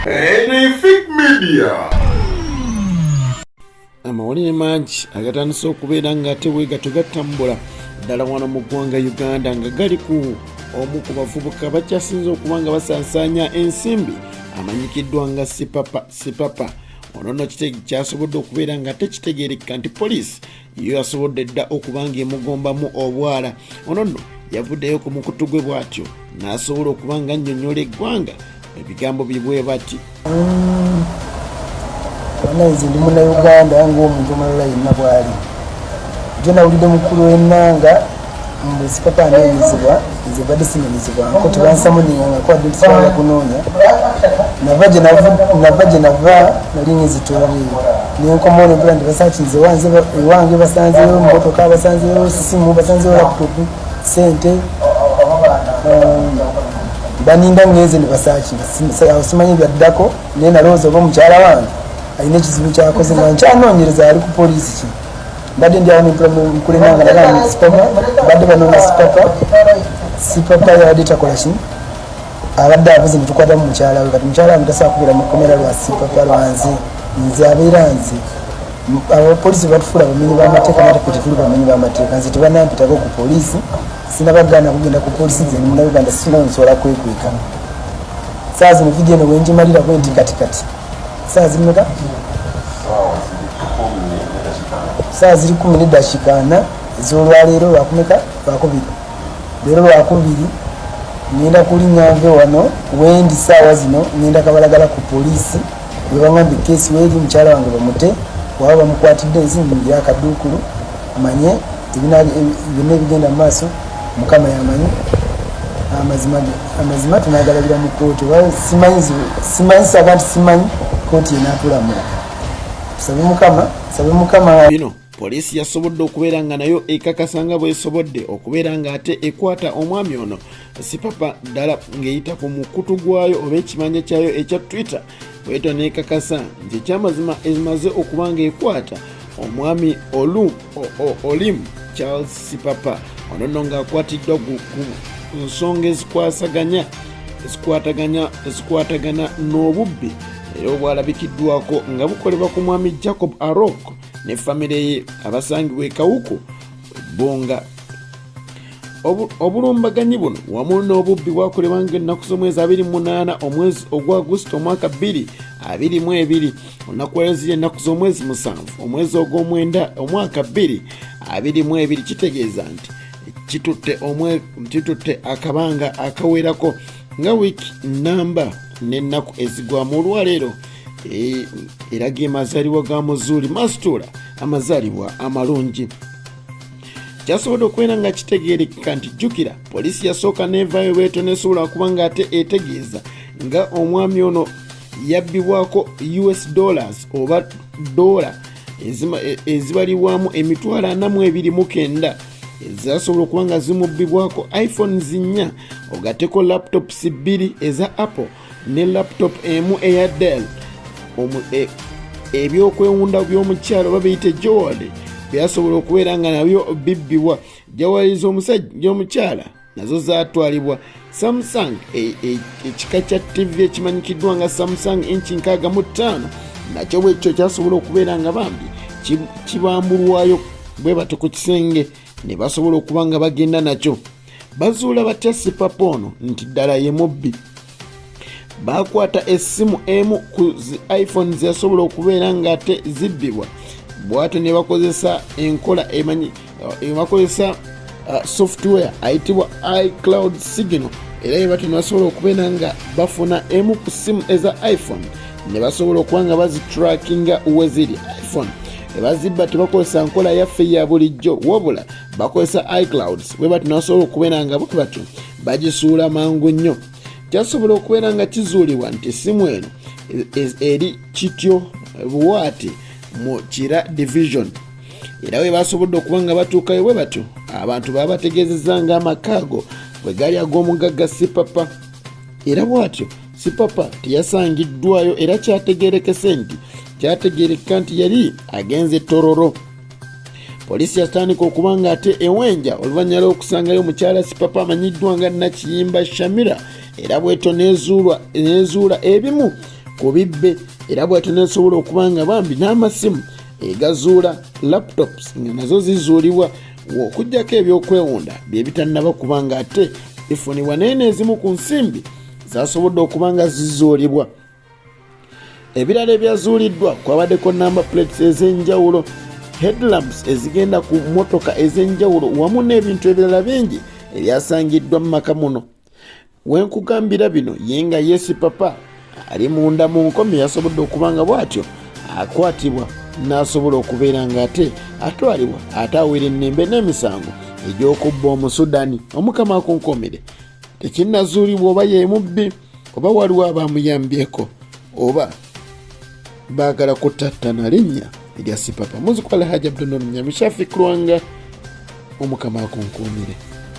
Anything Media. Amawulire mangi agatandise okubeera ng'ate bwe gatambula ddala wano mu ggwanga Uganda nga gali ku omu ku bavubuka bakyasinze okuba nga basaasaanya ensimbi amanyikiddwa nga Sipapa. Ono nno kyasobodde okubeera nga tekitegeerekeka nti poliisi yo yasobodde dda okuba nga emugombamu obwala. Ono nno yavuddeyo ku mukutu gwe bw'atyo n'asobola okuba nga annyonnyola eggwanga ebigambo bye bati. Nze ndi Munnayuganda ng'omuntu omulala yenna bw'ali. Jo nawulidde mukulu w'ennanga mbu Sipapa anenyezebwa nze badde sinenyezebwa nko tebansamuninga nga kwadde tusobola kunoonya nava gye nava nali ngezitoole nenkomawo nembula nti basaakinze ewange basanzeyo motoka basanzeyo simu basanzeyo laputopu sente baninda ngenze ne basaakinga simanyi byaddako naye nalowooza oba omukyala wange alina ekizibu kyakoze nga nkyanoonyereza ali ku poliisi ki badde ndi awo nempula mukulenanga nalaa Sipapa badde banoonya Sipapa yabadde takola ki abadde avuze ne tukwata mu mukyala we kati mukyala wange tasobola kubeera mu kkomera lwa Sipapa lwanze nze abeera nze abapoliisi batufuula bamenyi b'amateeka nate tefuli bamenyi b'amateeka nze tebanampitako ku poliisi sinabagaana kugenda ku poliisi nze ni Munnayuganda sifuna nsobola kwekweka saa zino vidiyo eno wengimalira kwenti katikati saa zimeka saa ziri 10:40 ez'olwaleero lwakumeka lwakubiri leero lwakubiri ngenda kulinnya nve wano wendi saawa zino ngenda kabalagala ku poliisi webaŋambye keesi weeri mukyala wange bamute waba bamukwatidde ensimbi byakaduukulu manye byonna ebigenda mu maaso mukama yamanyi amazima tunagalabira mu kooti oba simanyi saba nti simanyi kooti enaatulamula tusabe mukama bino poliisi yasobodde okubeera nga nayo ekakasa nga bwesobodde okubeera nga ate ekwata omwami ono Sipapa ddala ng'eyita ku mukutu gwayo oba ekimanya kyayo ekya Twitter bwetyo n'ekakasa nti ekyamazima emaze okuba nga ekwata omwami Olim Charles Sipapa ono nno ng'akwatiddwa ku nsonga ezikwatagana n'obubbi era obwalabikiddwako nga bukolebwa ku mwami Jacob Arok ne famire ye abasangibwa Kawuku Bonga. Obulumbaganyi buno wamu n'obubbi bwakolebwa ng'ennaku z'omwezi 28 omwezi ogwa Augusito omwaka 2022 olunaku lw'eziri ennaku z'omwezi 7 omwezi ogw'omwenda omwaka 2022 kitegeeza nti kitutte akabanga akawerako nga wiiki namba n'ennaku ezigwamu olwaleero eraga amazaalibwa ga muzuuli masitula amazaalibwa amalungi. Kyasobodde okubeera nga kitegeerekeka nti jjukira poliisi yasooka neevaayo bweto nesobola okuba nga ate etegeeza nga omwami ono yabbibwako US dollars oba dola ezibalibwamu emitwalo 42.9 ezasobola okuba nga zimubbibwako iPhones 4 ogatteko laptops 2 eza Apple ne laptop emu eya Dell ebyokwewunda by'omukyalo babiyite jowali byasobola okubeera nga nabyo bibbibwa. Jawali z'omusajja omukyala nazo zaatwalibwa. Samsung ekika kya TV ekimanyikiddwa nga Samsung inchi 65 nakyo bwekyo kyasobola okubeera nga bambi kibambulwayo bwe bato ku kisenge ne basobola okuba nga bagenda nakyo. Bazuula batya Sipapa ono nti ddala ye mubbi. Bakwata essimu emu ku iPhones yasobola okubeera nga ate zibbibwa bw'atyo ne bakozesa enkola bakozesa software ayitibwa iCloud signal era batyo ne basobola okubeera nga bafuna emu ku simu eza iPhone ne basobola okuba nga bazitrackinga weziri iPhone ebazibba tebakozesa nkola yaffe ya bulijjo wabula bakozesa iClouds bwe batyo ne basobola okubeera nga batyo bagisuula mangu nnyo. Kyasobola okubeera nga kizuulibwa nti essimu eno eri kityo buwaati mu Kira division era we basobodde okuba nga batuukayo bwe batyo abantu baba bategeezezza nga amakaago bwe gali ag'omugagga Sipapa era bw'atyo Sipapa teyasangiddwayo era kyategeerekeka nti yali agenze Tororo. Poliisi yatandika okuba nga ate ewenja oluvannyuma lw'okusangayo omukyala Sipapa amanyiddwa nga Nakiyimba Shamira era bwetyo nezuula ebimu ku bibbe era bw'atyo nesobola okuba nga bambi n'amasimu egazuula laptops nga nazo zizuulibwa okujjako ebyokwewunda bye bitannaba kuba nga ate bifunibwa naye n'ezimu ku nsimbi zasobodde okuba nga zizuulibwa. Ebirala ebyazuuliddwa kwabaddeko number plates ez'enjawulo, headlamps ezigenda ku mmotoka ez'enjawulo wamu n'ebintu ebirala bingi ebyasangiddwa mu maka muno. Wenkugambira bino ye nga ye Sipapa ali munda mu nkomyo yasobodde okuba nga bw'atyo akwatibwa n'asobola okubeera nga ate atwalibwa ate awera ennembe n'emisango egy'okubba Omusudani omukama akunkomere. Tekinnazuulibwa oba ye mubbi oba waliwo abamuyambyeko oba baagala kutattana linnya erya Sipapa. Muzikola Haji Abdul Munyamishafi Krwanga omukama akunkomere.